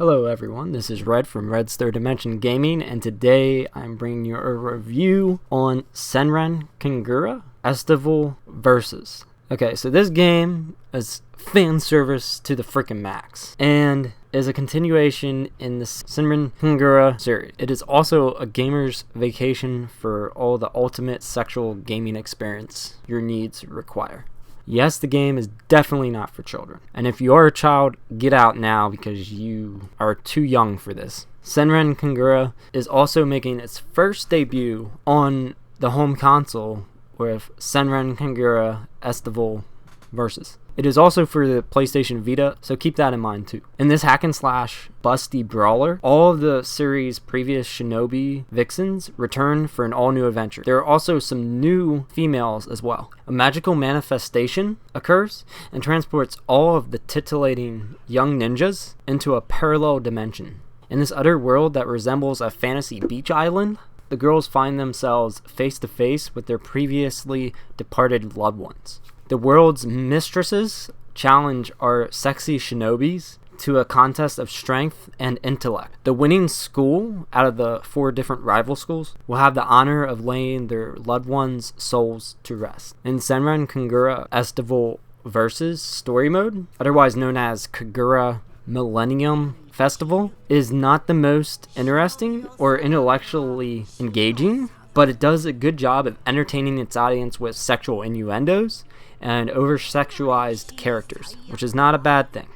Hello everyone, this is Red from Red's Third Dimension Gaming, and today I'm bringing you a review on SENRAN KAGURA ESTIVAL Versus. Okay, so this game is fan service to the freaking max, and is a continuation in the SENRAN KAGURA series. It is also a gamer's vacation for all the ultimate sexual gaming experience your needs require. Yes, the game is definitely not for children. And if you are a child, get out now because you are too young for this. SENRAN KAGURA is also making its first debut on the home console with SENRAN KAGURA ESTIVAL Versus. It is also for the PlayStation Vita, so keep that in mind too. In this hack and slash busty brawler, all of the series' previous shinobi vixens return for an all-new adventure. There are also some new females as well. A magical manifestation occurs and transports all of the titillating young ninjas into a parallel dimension. In this other world that resembles a fantasy beach island, the girls find themselves face to face with their previously departed loved ones. The world's mistresses challenge our sexy shinobis to a contest of strength and intellect. The winning school out of the 4 different rival schools will have the honor of laying their loved ones' souls to rest. In SENRAN KAGURA ESTIVAL Versus story mode, otherwise known as Kagura Millennium Festival, is not the most interesting or intellectually engaging, but it does a good job of entertaining its audience with sexual innuendos and over-sexualized characters, which is not a bad thing.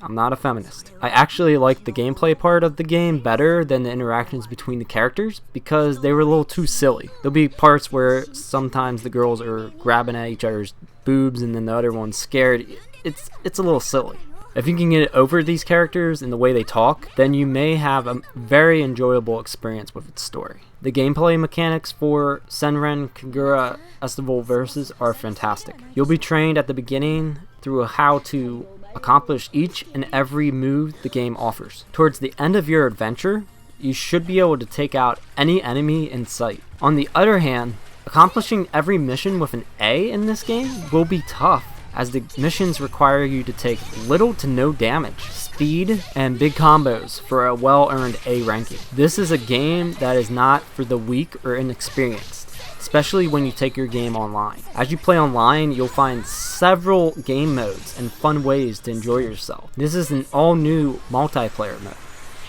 I'm not a feminist. I actually like the gameplay part of the game better than the interactions between the characters because they were a little too silly. There'll be parts where sometimes the girls are grabbing at each other's boobs and then the other one's scared. It's a little silly. If you can get over these characters and the way they talk, then you may have a very enjoyable experience with its story. The gameplay mechanics for SENRAN KAGURA ESTIVAL Versus are fantastic. You'll be trained at the beginning through how to accomplish each and every move the game offers. Towards the end of your adventure, you should be able to take out any enemy in sight. On the other hand, accomplishing every mission with an A in this game will be tough, as the missions require you to take little to no damage, speed, and big combos for a well-earned A ranking. This is a game that is not for the weak or inexperienced, especially when you take your game online. As you play online, you'll find several game modes and fun ways to enjoy yourself. This is an all-new multiplayer mode.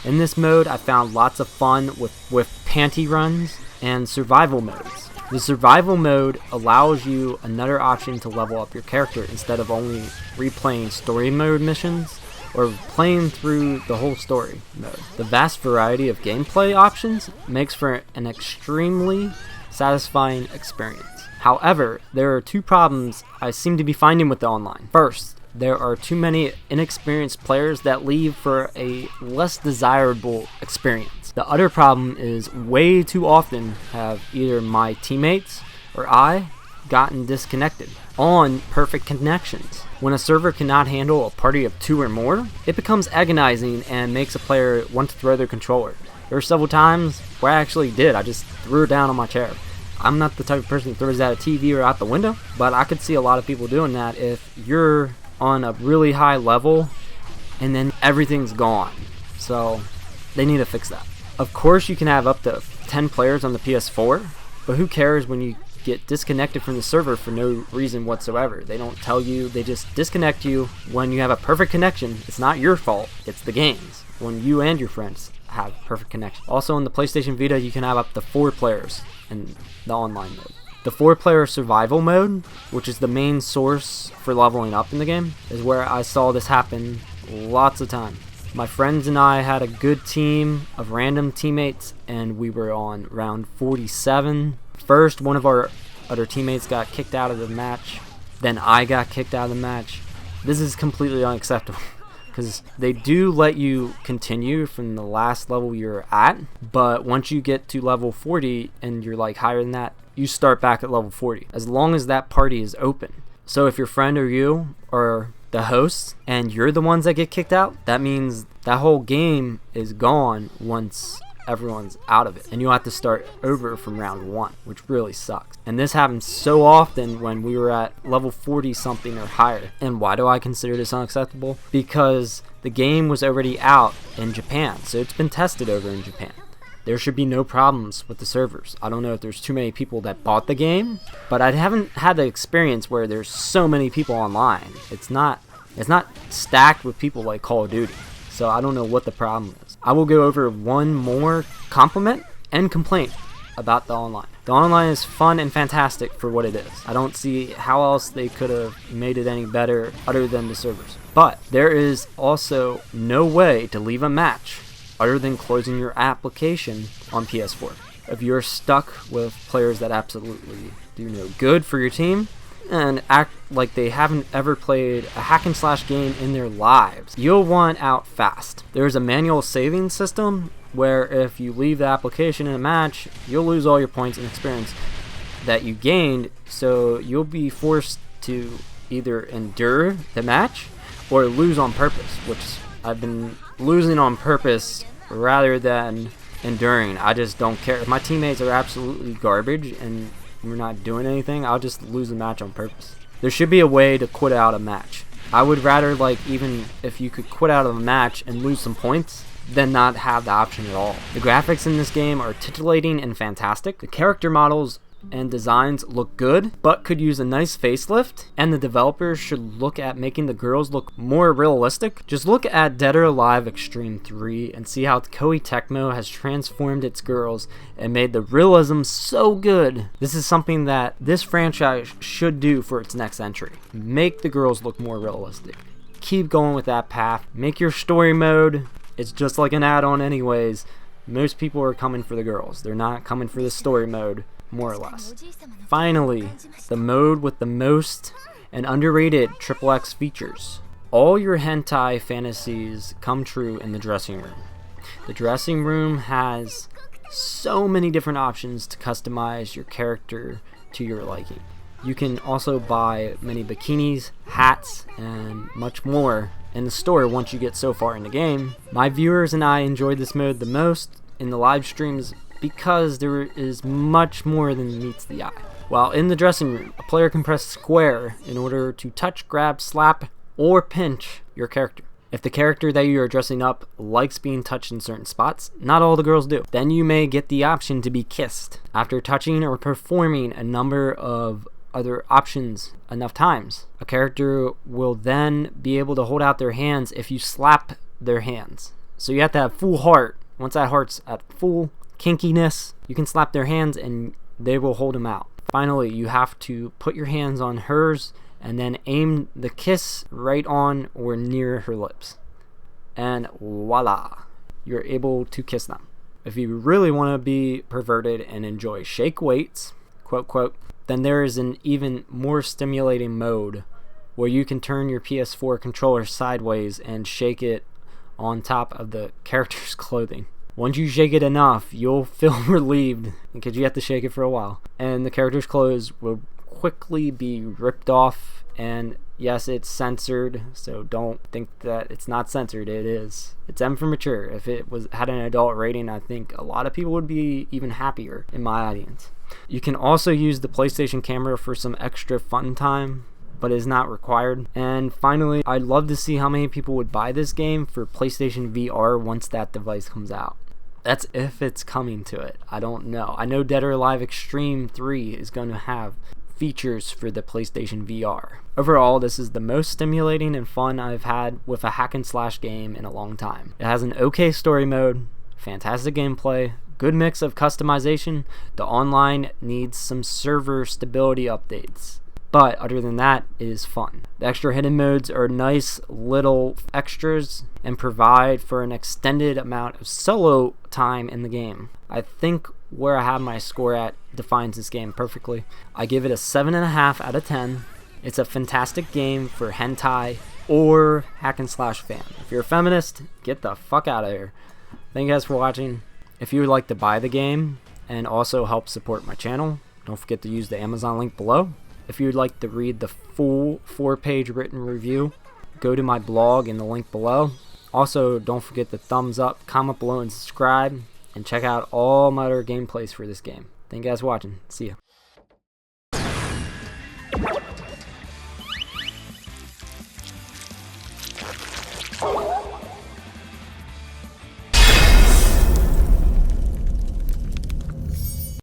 In this mode, I found lots of fun with panty runs and survival modes. The survival mode allows you another option to level up your character instead of only replaying story mode missions or playing through the whole story mode. The vast variety of gameplay options makes for an extremely satisfying experience. However, there are 2 problems I seem to be finding with the online. First, there are too many inexperienced players that leave for a less desirable experience. The other problem is way too often have either my teammates or I gotten disconnected on perfect connections. When a server cannot handle a party of 2 or more, it becomes agonizing and makes a player want to throw their controller. There were several times where I actually did. I just threw it down on my chair. I'm not the type of person who throws it at a TV or out the window, but I could see a lot of people doing that if you're on a really high level and then everything's gone. So they need to fix that. Of course, you can have up to 10 players on the PS4, but who cares when you get disconnected from the server for no reason whatsoever? They don't tell you, they just disconnect you when you have a perfect connection. It's not your fault, it's the game's. When you and your friends have perfect connection. Also on the PlayStation Vita, you can have up to 4 players in the online mode. The 4-player survival mode, which is the main source for leveling up in the game, is where I saw this happen lots of times. My friends and I had a good team of random teammates, and we were on round 47. First, one of our other teammates got kicked out of the match. Then I got kicked out of the match. This is completely unacceptable because they do let you continue from the last level you're at, but once you get to level 40 and you're like higher than that, you start back at level 40 as long as that party is open. So if your friend or you are the hosts and you're the ones that get kicked out, that means that whole game is gone once everyone's out of it, and you'll have to start over from round 1, which really sucks. And this happens so often when we were at level 40 something or higher. And why do I consider this unacceptable? Because The game was already out in Japan, so it's been tested over in Japan. There should be no problems with the servers. I don't know if there's too many people that bought the game, but I haven't had the experience where there's so many people online. It's not stacked with people like Call of Duty, so I don't know what the problem is. I will go over one more compliment and complaint about the online. The online is fun and fantastic for what it is. I don't see how else they could have made it any better other than the servers. But there is also no way to leave a match other than closing your application on PS4. If you're stuck with players that absolutely do no good for your team and act like they haven't ever played a hack and slash game in their lives, you'll want out fast. There's a manual saving system where if you leave the application in a match, you'll lose all your points and experience that you gained, so you'll be forced to either endure the match or lose on purpose, which I've been losing on purpose rather than enduring. I just don't care. If my teammates are absolutely garbage and we're not doing anything, I'll just lose the match on purpose. There should be a way to quit out a match. I would rather, like, even if you could quit out of a match and lose some points than not have the option at all. The graphics in this game are titillating and fantastic. The character models and designs look good, but could use a nice facelift, and the developers should look at making the girls look more realistic. Just look at Dead or Alive Extreme 3 and see how Koei Tecmo has transformed its girls and made the realism so good. This is something that this franchise should do for its next entry. Make the girls look more realistic. Keep going with that path. Make your story mode. It's just like an add-on anyways. Most people are coming for the girls. They're not coming for the story mode, more or less. Finally, the mode with the most and underrated XXX features. All your hentai fantasies come true in the dressing room. The dressing room has so many different options to customize your character to your liking. You can also buy many bikinis, hats, and much more in the store once you get so far in the game. My viewers and I enjoyed this mode the most in the live streams because there is much more than meets the eye. While in the dressing room, a player can press square in order to touch, grab, slap, or pinch your character. If the character that you are dressing up likes being touched in certain spots, not all the girls do, then you may get the option to be kissed. After touching or performing a number of other options enough times, a character will then be able to hold out their hands if you slap their hands. So you have to have full heart. Once that heart's at full kinkiness, you can slap their hands and they will hold them out. Finally, you have to put your hands on hers and then aim the kiss right on or near her lips. And voila, you're able to kiss them. If you really want to be perverted and enjoy shake weights, quote, quote, then there is an even more stimulating mode where you can turn your PS4 controller sideways and shake it on top of the character's clothing. Once you shake it enough, you'll feel relieved because you have to shake it for a while. And the character's clothes will quickly be ripped off. And yes, it's censored, so don't think that it's not censored. It is. It's M for mature. If it had an adult rating, I think a lot of people would be even happier in my audience. You can also use the PlayStation camera for some extra fun time, but is not required. And finally, I'd love to see how many people would buy this game for PlayStation VR once that device comes out. That's if it's coming to it. I don't know. I know Dead or Alive Extreme 3 is going to have features for the PlayStation VR. Overall, this is the most stimulating and fun I've had with a hack and slash game in a long time. It has an okay story mode, fantastic gameplay, good mix of customization. The online needs some server stability updates, but other than that, it is fun. The extra hidden modes are nice little extras and provide for an extended amount of solo time in the game. I think where I have my score at defines this game perfectly. I give it a 7.5 out of 10. It's a fantastic game for hentai or hack and slash fan. If you're a feminist, get the fuck out of here. Thank you guys for watching. If you would like to buy the game and also help support my channel, don't forget to use the Amazon link below. If you would like to read the full 4-page written review, go to my blog in the link below. Also, don't forget to thumbs up, comment below, and subscribe. And check out all my other gameplays for this game. Thank you guys for watching. See ya.